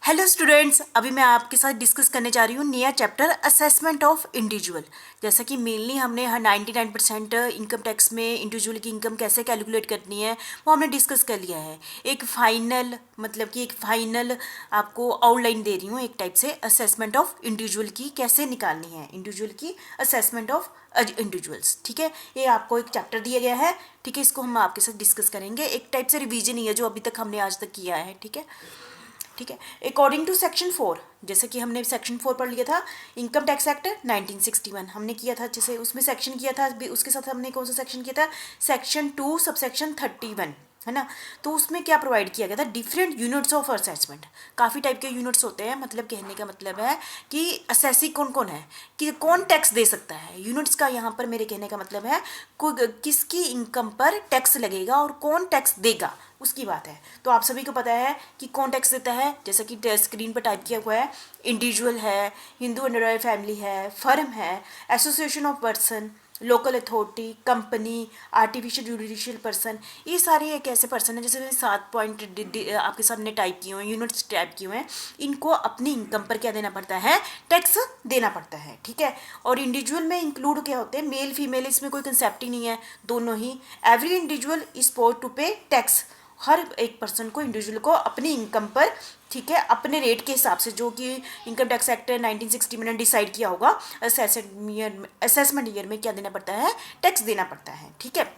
Hello students, अभी मैं आपके साथ डिस्कस करने जा रही हूँ नया चैप्टर असेसमेंट ऑफ इंडिविजुअल। जैसा कि मेनली हमने 99% इनकम टैक्स में इंडिविजुअल की इनकम कैसे कैलकुलेट करनी है वो हमने डिस्कस कर लिया है। एक फाइनल आपको आउटलाइन दे रही हूँ एक टाइप से असेसमेंट ऑफ इंडिविजुअल की कैसे निकालनी है, इंडिविजुअल की असेसमेंट ऑफ इंडिविजुअल्स। ठीक है, ये आपको एक चैप्टर दिया गया है। ठीक है, इसको हम आपके साथ डिस्कस करेंगे। एक टाइप से रिवीजन ही है जो अभी तक हमने आज तक किया है। ठीक है, अकॉर्डिंग टू सेक्शन 4, जैसे कि हमने सेक्शन 4 पढ़ लिया था, इनकम टैक्स एक्ट 1961 हमने किया था, जैसे उसमें सेक्शन किया था। उसके साथ हमने कौन सा सेक्शन किया था? सेक्शन 2 सबसेक्शन 31, है ना। तो उसमें क्या प्रोवाइड किया गया था? Different units of assessment. काफ़ी टाइप के यूनिट्स होते हैं, मतलब कहने का मतलब है कि असेसी कौन कौन है, कि कौन टैक्स दे सकता है। यूनिट्स का यहाँ पर मेरे कहने का मतलब है किसकी इनकम पर टैक्स लगेगा और कौन टैक्स देगा, उसकी बात है। तो आप सभी को पता है कि कौन टैक्स देता है, जैसा कि स्क्रीन पर टाइप किया हुआ है। इंडिविजुअल है, हिंदू अंडर फैमिली है, फर्म है, association of person, local authority, company, artificial judicial person. ये सारे एक ऐसे पर्सन है, जैसे मैंने 7 पॉइंट आपके सामने टाइप किए हुए हैं, यूनिट्स टाइप किए हुए हैं। इनको अपनी इनकम पर क्या देना पड़ता है? टैक्स देना पड़ता है। ठीक है, और इंडिविजुअल में इंक्लूड क्या होते हैं? मेल फीमेल, इसमें कोई कंसेप्ट ही नहीं है, दोनों ही। Every individual is poured to pay tax. हर एक पर्सन को, इंडिविजुअल को अपनी इनकम पर, ठीक है, अपने रेट के हिसाब से, जो कि इनकम टैक्स एक्ट 1960 में डिसाइड किया होगा, असेसमेंट ईयर में क्या देना पड़ता है? टैक्स देना पड़ता है। ठीक है,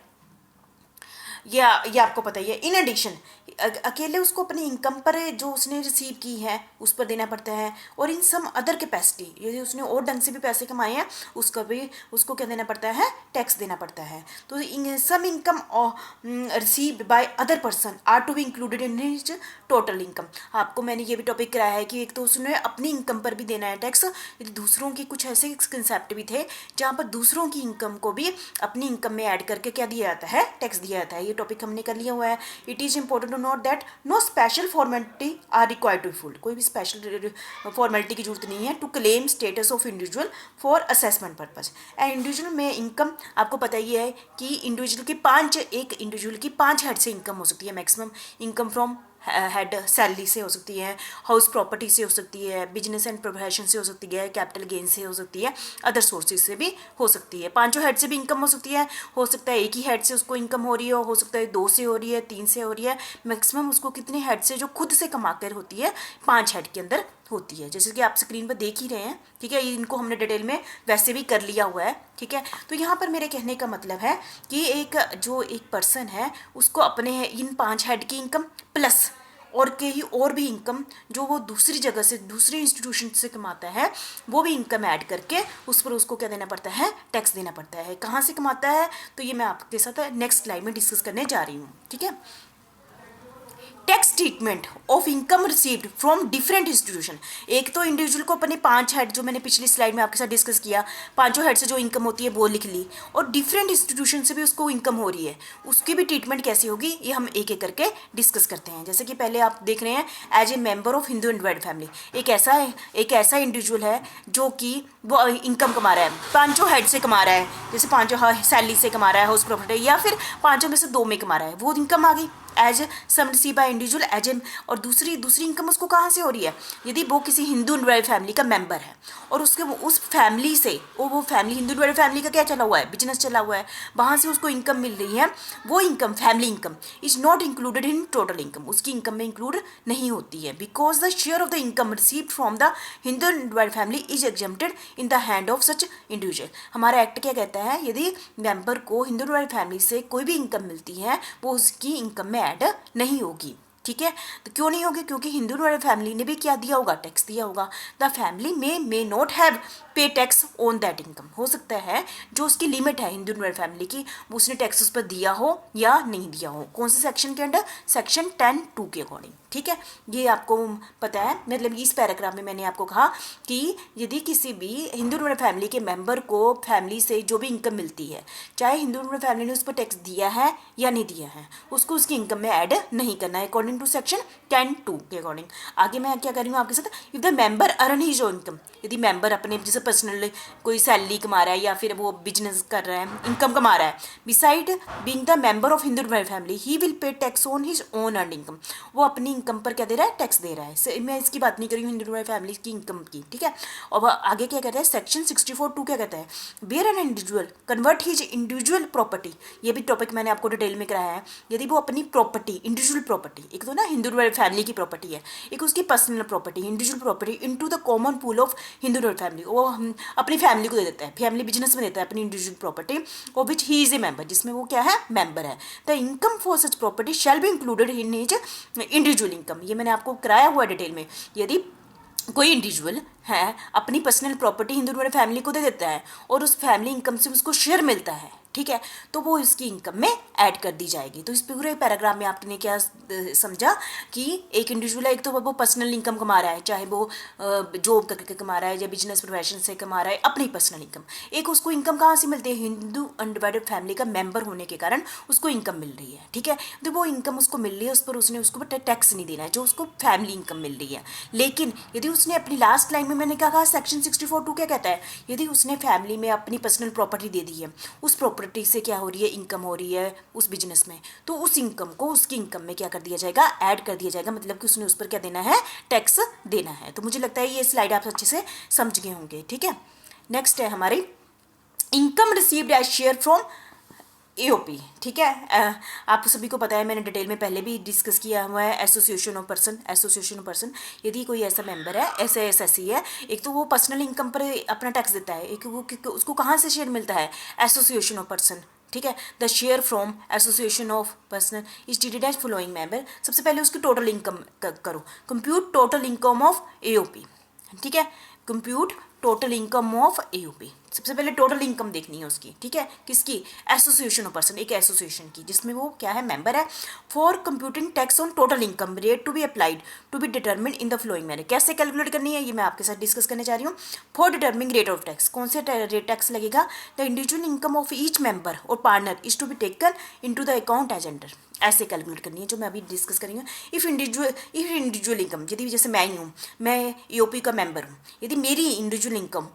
ये आपको पता ही है। इन एडिशन अकेले उसको अपनी इनकम पर जो उसने रिसीव की है उस पर देना पड़ता है, और इन सम अदर कैपेसिटी, यदि उसने और ढंग से भी पैसे कमाए हैं उसको क्या देना पड़ता है? टैक्स देना पड़ता है। तो sum income received by other person are to be included in his total income. आपको मैंने ये भी टॉपिक कराया है कि एक तो उसने अपनी इनकम पर भी देना है टैक्स, यदि दूसरों की कुछ ऐसे कंसेप्ट भी थे जहाँ पर दूसरों की इनकम को भी अपनी इनकम में ऐड करके क्या दिया जाता है? टैक्स दिया जाता है। ये टॉपिक हमने कर लिया हुआ है। It is important to note that no special formality are required to fulfil. कोई भी स्पेशल फॉर्मेलिटी की जरूरत नहीं है to claim status of individual for assessment purpose. And individual में इनकम आपको पता ही है कि एक इंडिविजुअल की 5 हेड से इनकम हो सकती है maximum. Income from head salary से हो सकती है, हाउस प्रॉपर्टी से हो सकती है, बिजनेस एंड प्रोफेशन से हो सकती है, कैपिटल गेन से हो सकती है, अदर सोर्सेज से भी हो सकती है। 5 हेड से भी इनकम हो सकती है। हो सकता है एक ही हेड से उसको इनकम हो रही हो सकता है 2 से हो रही है, 3 से हो रही है। मैक्सिमम उसको कितने हेड से जो खुद से कमा कर होती है? 5 हेड के अंदर होती है, जैसे कि आप स्क्रीन पर देख ही रहे हैं। ठीक है, इनको हमने डिटेल में वैसे भी कर लिया हुआ है। ठीक है, तो यहाँ पर मेरे कहने का मतलब है कि एक पर्सन है उसको अपने इन 5 हेड की इनकम प्लस और भी इनकम जो वो दूसरी जगह से, दूसरी इंस्टीट्यूशन से कमाता है, वो भी इनकम ऐड करके उस पर उसको क्या देना पड़ता है? टैक्स देना पड़ता है। कहाँ से कमाता है? तो ये मैं आपके साथ नेक्स्ट स्लाइड में डिस्कस करने जा रही हूँ। ठीक है, tax treatment of income received from different institution. एक तो इंडिविजुअल को अपने 5 हेड, जो मैंने पिछली स्लाइड में आपके साथ डिस्कस किया, 5 हेड से जो इनकम होती है वो लिख ली, और डिफरेंट इंस्टीट्यूशन से भी उसको इनकम हो रही है, उसकी भी ट्रीटमेंट कैसी होगी ये हम एक एक करके डिस्कस करते हैं। जैसे कि पहले आप देख रहे हैं, as a member of Hindu divide family, एक ऐसा इंडिविजुअल है जो कि वो इनकम कमा रहा है, 5 हेड से कमा रहा है, जैसे 5 सैलरी से कमा रहा है, हाउस प्रॉपर्टी, या फिर 5 में से 2 में कमा रहा है, वो इनकम आ गई as sum receive by individual as a. और दूसरी इनकम उसको कहाँ से हो रही है? यदि वो किसी हिंदू डिवाइड फैमिली का मेंबर है और उस फैमिली से वो फैमिली, हिंदू डिवाइड फैमिली का क्या चला हुआ है? बिजनेस चला हुआ है, वहाँ से उसको इनकम मिल रही है, वो income, family income is not included in total income, उसकी इनकम में इंक्लूड नहीं होती है, because the share of the income received from the Hindu divide family is exempted in the hand of such individual. हमारा act क्या कहता है? यदि मेंबर को हिंदू डिवाइड फैमिली से कोई भी इनकम मिलती है वो उसकी इनकम में ऐड नहीं होगी। ठीक है, तो क्यों नहीं होगी? क्योंकि हिंदू वाली फैमिली ने भी क्या दिया होगा? टैक्स दिया होगा। The family may not have पे टैक्स ऑन दैट इनकम। हो सकता है जो उसकी लिमिट है हिंदू वाली फैमिली की, उसने टैक्स उस पर दिया हो या नहीं दिया हो। कौन से सेक्शन के अंडर? सेक्शन 10(2) के अकॉर्डिंग। ठीक है, ये आपको पता है। मतलब इस पैराग्राफ में मैंने आपको कहा कि यदि किसी भी हिंदू वाली फैमिली के मेंबर को फैमिली से जो भी इनकम मिलती है, चाहे हिंदू वाली फैमिली ने उस पर टैक्स दिया है या नहीं दिया है, उसको उसकी इनकम में ऐड नहीं करना है अकॉर्डिंग टू सेक्शन 10(2) के अकॉर्डिंग। आगे मैं क्या कर रही हूँ आपके साथ? If the member earn his own income, यदि मेंबर अपने जैसे पर्सनल कोई सैलरी कमा रहा है या फिर वो बिजनेस कर रहा है, इनकम कमा रहा है, beside being the member of Hindu family he will pay tax on his own earn income. वो अपनी इनकम पर क्या दे रहा है, टैक्स दे रहा है। मैं इसकी बात नहीं कर रही हूँ इंडिविजुअल फैमिली की इनकम की, ठीक है। और आगे क्या कहता है, सेक्शन 64(2) क्या कहता है, where an individual convert his individual property, ये भी टॉपिक मैंने आपको डिटेल में कराया है, यदि वो अपनी प्रॉपर्टी, इंडिविजुअल प्रॉपर्टी, एक तो ना इंडिविजुअल फैमिली की प्रॉपर्टी है, एक उसकी personal property, individual property, into the common pool of individual family, वो हम अपनी फैमिली को दे देता है, फैमिली बिजनेस में देता है अपनी इंडिविजुअल प्रॉपर्टी, और विच ही इज ए मेंबर, जिसमें वो क्या है, मेंबर है। The income for such property shall be included in his individual income, ये मैंने आपको कराया हुआ डिटेल में। यदि कोई इंडिविजुअल है अपनी पर्सनल प्रॉपर्टी इंडिविजुअल फैमिली को दे देता है और उस फैमिली इनकम से उसको शेयर मिलता है, ठीक है, तो वो इसकी इनकम में ऐड कर दी जाएगी। तो इस पूरे पैराग्राफ में आपने क्या समझा कि एक इंडिविजुअल है, एक तो वो पर्सनल इनकम कमा रहा है, चाहे वो जॉब करके कमा रहा है या बिजनेस प्रोफेशन से कमा रहा है अपनी पर्सनल इनकम, एक उसको इनकम कहाँ से मिलती है, हिंदू अनडिवाइडेड फैमिली का मेंबर होने के कारण उसको इनकम मिल रही है, ठीक है। तो वो इनकम उसको मिल रही है, उस पर उसने उसको टैक्स नहीं देना है, जो उसको फैमिली इनकम मिल रही है। लेकिन यदि उसने अपनी लास्ट लाइन में मैंने कहा सेक्शन 64(2) क्या कहता है, यदि उसने फैमिली में अपनी पर्सनल प्रॉपर्टी दे दी है, उस प्रॉपर्टी से क्या हो रही है, इनकम हो रही है उस बिजनेस में, तो उस इनकम को उसकी इनकम में क्या कर दिया जाएगा, ऐड कर दिया जाएगा, मतलब कि उसने उस पर क्या देना है, टैक्स देना है। तो मुझे लगता है ये स्लाइड आप अच्छे से समझ गए होंगे, ठीक है। नेक्स्ट है हमारी income received as share from AOP, ठीक है। आप सभी को पता है, मैंने डिटेल में पहले भी डिस्कस किया हुआ है, एसोसिएशन ऑफ पर्सन, यदि कोई ऐसा मेंबर है, ऐसे एसएससी है, एक तो वो पर्सनल इनकम पर अपना टैक्स देता है, एक वो उसको कहाँ से शेयर मिलता है, एसोसिएशन ऑफ पर्सन, ठीक है। The share from association of person is treated as following member. सबसे पहले उसकी टोटल इनकम करो, compute total income of AOP, ठीक है, compute total income of AOP. सबसे पहले टोटल इनकम देखनी है उसकी, ठीक है, किसकी, एसोसिएशन ऑफ पर्सन, एक एसोसिएशन की जिसमें वो क्या है, मेंबर है। For computing tax on total income rate to be applied to be determine in the following manner, कैसे कैलकुलेट करनी है ये मैं आपके साथ डिस्कस करने जा रही हूँ। For determining rate of tax, कौन से रेट टैक्स लगेगा, the individual income of each member और partner is to be taken into the account as under, ऐसे कैलकुलेट करनी है जो मैं अभी डिस्कस करी हूँ। इफ इंडिविजुअल इनकम, यदि जैसे मैं ही हूँ, मैं एओपी का मेंबर हूँ, यदि मेरी individual income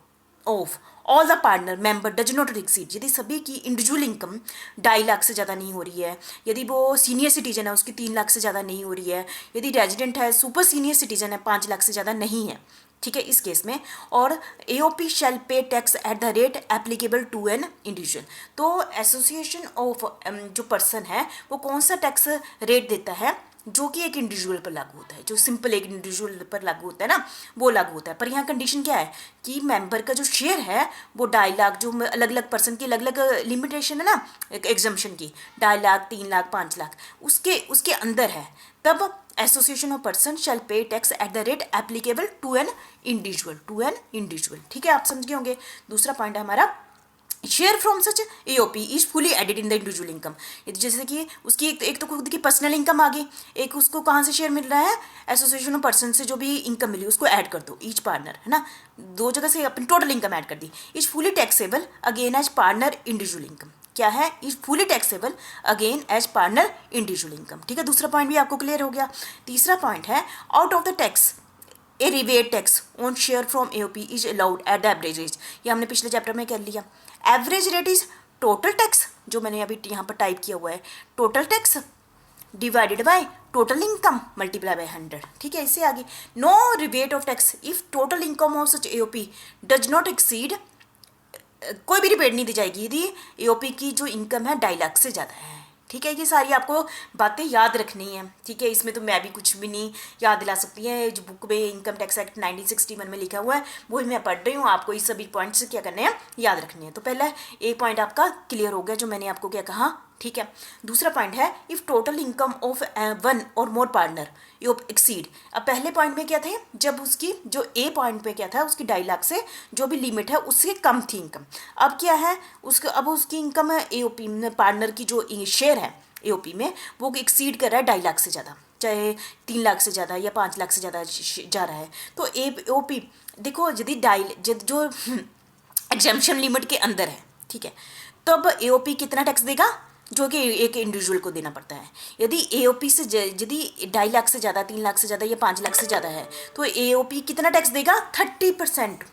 of all the partner member does not exceed, यदि सभी की इंडिविजुअल इनकम 2.5 लाख से ज़्यादा नहीं हो रही है, यदि वो सीनियर सिटीजन है उसकी 3 लाख से ज़्यादा नहीं हो रही है, यदि रेजिडेंट है, सुपर सीनियर सिटीजन है, 5 लाख से ज़्यादा नहीं है, ठीक है, इस केस में, और AOP shall pay tax at the rate applicable to an individual. तो एसोसिएशन ऑफ जो पर्सन है वो कौन सा टैक्स रेट देता है, जो कि एक इंडिविजुअल पर लागू होता है, जो सिंपल एक इंडिविजुअल पर लागू होता है ना, वो लागू होता है। पर यहाँ कंडीशन क्या है कि मेंबर का जो शेयर है वो 2.5 लाख, जो अलग अलग पर्सन की अलग अलग लिमिटेशन है ना एग्जम्पशन की, 2.5 लाख, 3 लाख, 5 लाख, उसके अंदर है, तब association of person shall pay tax at the rate applicable to an individual, ठीक है, आप समझ गए होंगे। दूसरा पॉइंट है हमारा share from such AOP is fully added in the individual income, जैसे कि उसकी एक तो खुद की पर्सनल इनकम आ गई, एक उसको कहाँ से शेयर मिल रहा है, एसोसिएशन ऑफ पर्सन से जो भी इनकम मिली उसको ऐड कर दो, ईच पार्टनर है ना, 2 जगह से अपनी टोटल इनकम ऐड कर दी, is fully taxable again as partner individual income, क्या है, is fully taxable again as partner individual income, ठीक है। दूसरा पॉइंट भी आपको क्लियर हो गया। तीसरा पॉइंट है out of the tax a rebate tax on share from AOP is allowed at the average rate, ये हमने पिछले चैप्टर में कर लिया। Average rate is total tax, जो मैंने अभी यहाँ पर टाइप किया हुआ है, total tax divided by total income multiply by 100, ठीक है। इससे आगे no rebate of tax if total income of such AOP does not exceed, कोई भी रिबेट नहीं दी जाएगी यदि एओपी की जो इनकम है 2.5 लाख से ज़्यादा है, ठीक है। ये सारी आपको बातें याद रखनी है, ठीक है, इसमें तो मैं भी कुछ भी नहीं याद दिला सकती है, जो बुक में इनकम टैक्स एक्ट 1961 में लिखा हुआ है वही मैं पढ़ रही हूँ, आपको इस सभी पॉइंट्स क्या करने हैं, याद रखने हैं। तो पहला एक पॉइंट आपका क्लियर हो गया जो मैंने आपको क्या कहा, ठीक है। दूसरा पॉइंट है इफ टोटल इनकम ऑफ 1 और मोर पार्टनर यू एक्सीड, अब पहले पॉइंट में क्या थे, जब उसकी जो ए पॉइंट पे क्या था, उसकी 2.5 लाख से जो भी लिमिट है उससे कम थी इनकम, अब क्या है उसके, अब उसकी इनकम है एओपी में, पार्टनर की जो शेयर है एओपी में वो एक्सीड कर रहा है 2.5 लाख से ज़्यादा, चाहे 3 लाख से ज़्यादा या 5 लाख से ज़्यादा जा रहा है, तो एओपी देखो यदि जो एग्जेम्पशन लिमिट के अंदर है, ठीक है, तब एओपी कितना टैक्स देगा, जो कि एक इंडिविजुअल को देना पड़ता है। यदि एओपी से यदि 2.5 लाख से ज़्यादा, 3 लाख से ज़्यादा या 5 लाख से ज़्यादा है, तो एओपी कितना टैक्स देगा, 30%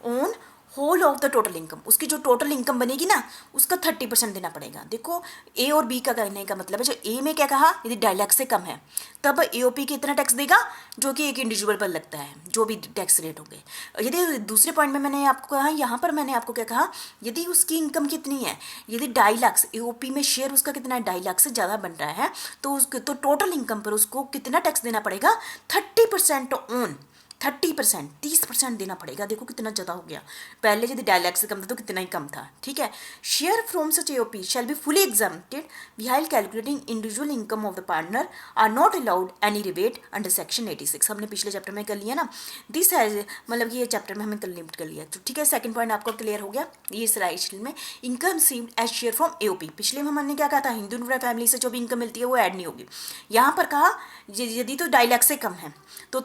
on whole of the total income, उसकी जो टोटल इनकम बनेगी ना उसका 30% देना पड़ेगा। देखो ए और बी का कहने का मतलब है, जो ए में क्या कहा, यदि 2.5 लाख से कम है तब एओपी कितना टैक्स देगा, जो कि एक इंडिविजुअल पर लगता है, जो भी टैक्स रेट होंगे। यदि दूसरे पॉइंट में मैंने आपको कहा, यहाँ पर मैंने आपको क्या कहा, यदि उसकी इनकम कितनी है, यदि 2.5 लाख एओपी में शेयर उसका कितना है, 2.5 लाख से ज़्यादा बन रहा है, तो उसको तो टोटल इनकम पर उसको कितना टैक्स देना पड़ेगा, 30% ऑन 30%, 30% देना पड़ेगा। देखो कितना ज़्यादा हो गया, पहले यदि 2.5 लाख से कम था तो कितना ही कम था, ठीक है। Share from such AOP shall be fully exempted while calculating individual income of the partner are not allowed any rebate under section 86। हमने पिछले चैप्टर में कर लिया ना, दिस हैज मतलब कि ये चैप्टर में हमें लिमिट कर लिया, तो ठीक है। सेकंड पॉइंट आपको क्लियर हो गया, ये स्लाइड में income received as share from AOP. पिछले में हमने क्या कहा था, हिंदू फैमिली से जो भी इनकम मिलती है वो ऐड नहीं होगी। यहाँ पर कहा यदि तो 2.5 लाख से कम है तो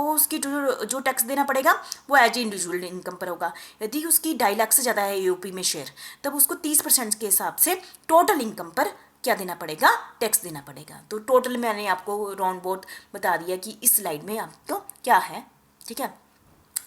उसकी जो टैक्स देना पड़ेगा वो एज ए इंडिविजुअल इनकम पर होगा। यदि उसकी 2.5 लाख से ज़्यादा है यूपी में शेयर, तब उसको 30% के हिसाब से टोटल इनकम पर क्या देना पड़ेगा, टैक्स देना पड़ेगा। तो टोटल मैंने आपको राउंड बोर्ड बता दिया कि इस स्लाइड में आपको क्या है, ठीक है।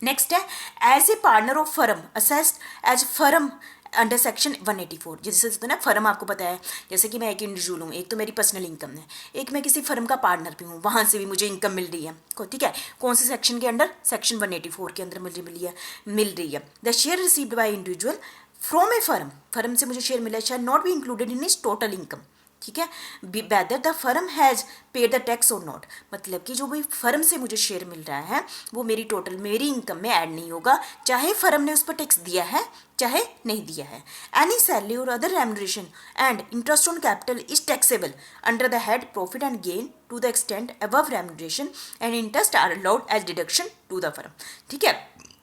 नेक्स्ट है as a partner of firm assessed as firm under section 184। जैसे ना फर्म आपको पता है, जैसे कि मैं एक इंडिविजुअल हूँ, एक तो मेरी पर्सनल इनकम है, एक मैं किसी फर्म का पार्टनर भी हूँ, वहाँ से भी मुझे इनकम मिल रही है, ठीक है। कौन से सेक्शन के अंडर, सेक्शन 184 के अंदर मुझे मिल रही है। The share received by individual from A firm से मुझे शेयर मिला, share not be included in is total income, ठीक है। Whether the firm has paid the tax और नॉट, मतलब कि जो भी फर्म से मुझे शेयर मिल रहा है वो मेरी इनकम में ऐड नहीं होगा, चाहे फर्म ने उस पर टैक्स दिया है चाहे नहीं दिया है। एनी सैलरी और other remuneration and interest on capital is taxable under the head profit and gain to the extent above remuneration and interest are allowed as deduction to the firm, ठीक है।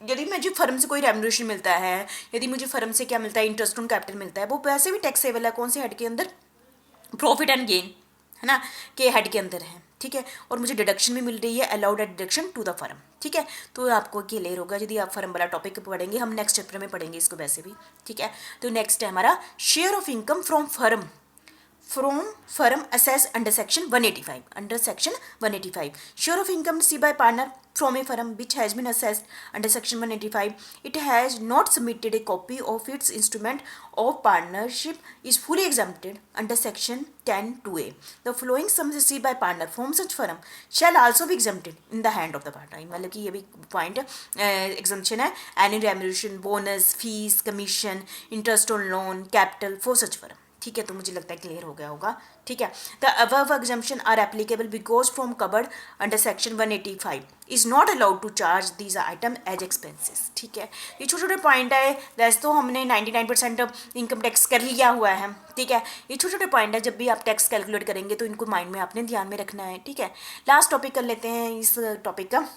यदि मुझे फर्म से कोई remuneration मिलता है, यदि मुझे फर्म से क्या मिलता है, इंटरेस्ट ऑन कैपिटल मिलता है, वो वैसे भी टैक्सेबल है। कौन से हेड के अंदर, प्रॉफिट एंड गेन है ना, के हेड के अंदर है, ठीक है। और मुझे डिडक्शन भी मिल रही है, allowed at deduction to the firm, ठीक है। तो आपको क्लियर होगा यदि आप फर्म वाला टॉपिक पढ़ेंगे, हम नेक्स्ट चैप्टर में पढ़ेंगे इसको वैसे भी, ठीक है। तो नेक्स्ट है हमारा share of income from firm assessed under section 185, under section 185 share of income received by partner from a firm which has been assessed under section 185, it has not submitted a copy of its instrument of partnership is fully exempted under section 10(2)(a). The following sums received by partner from such firm shall also be exempted in the hand of the partner। मतलब कि ये भी point exemption है, any remuneration, bonus, fees, commission, interest on loan, capital for such firm, ठीक है। तो मुझे लगता है क्लियर हो गया होगा, ठीक है। The above exemption are applicable because from covered under section 185 is not allowed to charge these item as expenses, ठीक है। ये छोटे छोटे पॉइंट है, वैसे तो हमने 99% इनकम टैक्स कर लिया हुआ है, ठीक है। ये छोटे छोटे पॉइंट है, जब भी आप टैक्स कैलकुलेट करेंगे तो इनको माइंड में आपने ध्यान में रखना है, ठीक है। लास्ट टॉपिक कर लेते हैं इस टॉपिक का,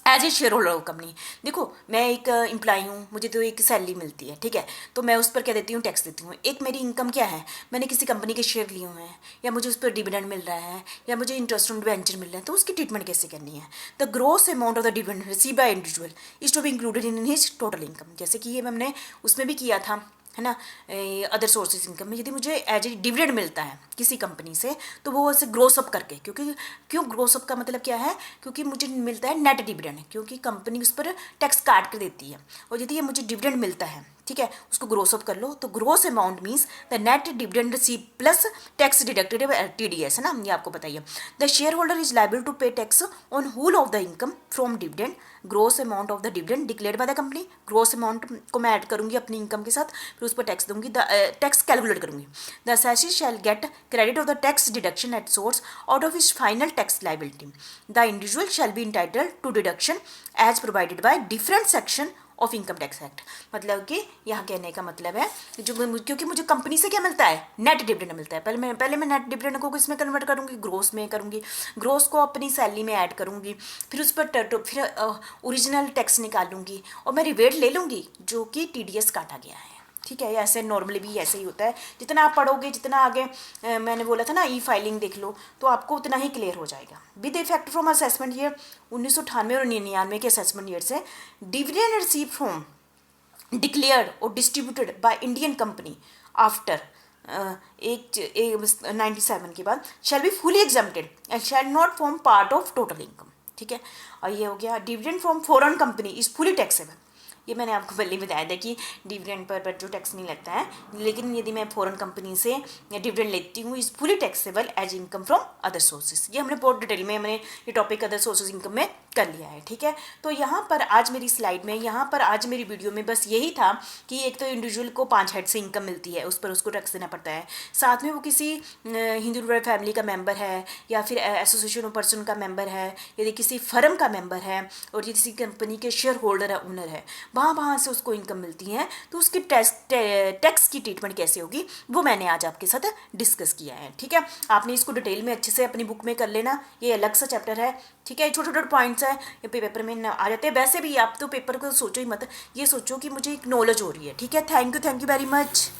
as a share holder of company. देखो मैं एक एम्प्लॉई हूँ, मुझे तो एक सैलरी मिलती है, ठीक है। तो मैं उस पर क्या देती हूँ, टैक्स देती हूँ। एक मेरी इनकम क्या है, मैंने किसी कंपनी के शेयर लिए हुए हैं, या मुझे उस पर डिविडेंड मिल रहा है, या मुझे इंटरेस्ट ऑन वेंचर मिल रहा है, तो उसकी ट्रीटमेंट कैसे करनी है। The gross amount of the dividend receive by individual is to be included in his total income. जैसे कि ये हमने उसमें भी किया था, है ना, अदर सोर्सेज इनकम में। यदि मुझे एज ए डिविडेंड मिलता है किसी कंपनी से, तो वो ऐसे ग्रोसअप करके, क्योंकि क्यों ग्रोसअप का मतलब क्या है, क्योंकि मुझे मिलता है नेट डिविडेंड, क्योंकि कंपनी उस पर टैक्स काट कर देती है। और यदि ये मुझे डिविडेंड मिलता है, ठीक है, उसको ग्रोसअप कर लो, तो gross amount means the net dividend receive plus tax deducted TDS, है ना, ये आपको बताइए। The shareholder is liable to pay tax on whole of the income from dividend, gross amount of the dividend declared by the company. Gross amount को मैं add करूंगी अपनी income के साथ, फिर उस पर टैक्स दूंगी, टैक्स कैलकुलेट करूंगी। The assessee shall get credit of the tax deduction at source out of his final tax liability. The individual shall be entitled to deduction as provided by different section of income tax act. मतलब कि यहाँ कहने का मतलब है जो क्योंकि मुझे कंपनी से क्या मिलता है, नेट डिविडेंड मिलता है। पहले मैं नेट डिविडेंड को किसमें कन्वर्ट करूँगी, ग्रोस में करूँगी, ग्रोस को अपनी सैलरी में ऐड करूँगी, फिर उस पर फिर ओरिजिनल टैक्स निकालूंगी और मैं रिबेट ले लूँगी जो कि TDS काटा गया है, ठीक है। ऐसे नॉर्मली भी ऐसे ही होता है, जितना आप पढ़ोगे, जितना आगे मैंने बोला था ना E-फाइलिंग देख लो, तो आपको उतना ही क्लियर हो जाएगा। With effect from assessment year 1998 और 99 के असेसमेंट ईयर से डिविडेंड रिसीव फ्रॉम डिक्लेयर्ड और distributed by Indian company after 97 के बाद शैल be fully exempted and shall not form part of total income, ठीक है। और ये हो गया dividend from foreign company is fully taxable ये मैंने आपको पहले ही बताया था कि डिविडेंड पर जो टैक्स नहीं लगता है, लेकिन यदि मैं फॉरेन कंपनी से डिविडेंड लेती हूँ is fully taxable as income from other sources. ये हमने बहुत डिटेल में हमने ये टॉपिक अदर सोर्सेज इनकम में कर लिया है, ठीक है। तो यहाँ पर आज मेरी स्लाइड में, यहाँ पर आज मेरी वीडियो में बस यही था कि एक तो इंडिविजुअल को 5 हेड से इनकम मिलती है, उस पर उसको टैक्स देना पड़ता है, साथ में वो किसी हिंदू रॉयल फैमिली का मेंबर है या फिर एसोसिएशन ऑफ पर्सन का मेंबर है, यदि किसी फर्म का मेंबर है और ये किसी कंपनी के शेयर होल्डर है, ओनर है, वहाँ से उसको इनकम मिलती है, तो उसकी टैक्स की ट्रीटमेंट कैसे होगी वो मैंने आज आपके साथ डिस्कस किया है, ठीक है। आपने इसको डिटेल में अच्छे से अपनी बुक में कर लेना, ये अलग सा चैप्टर है, ठीक है। छोटे छोटे पॉइंट्स है, ये पेपर में आ जाते हैं। वैसे भी आप तो पेपर को सोचो ही मत, ये सोचो कि मुझे एक नॉलेज हो रही है, ठीक है। Thank you very much.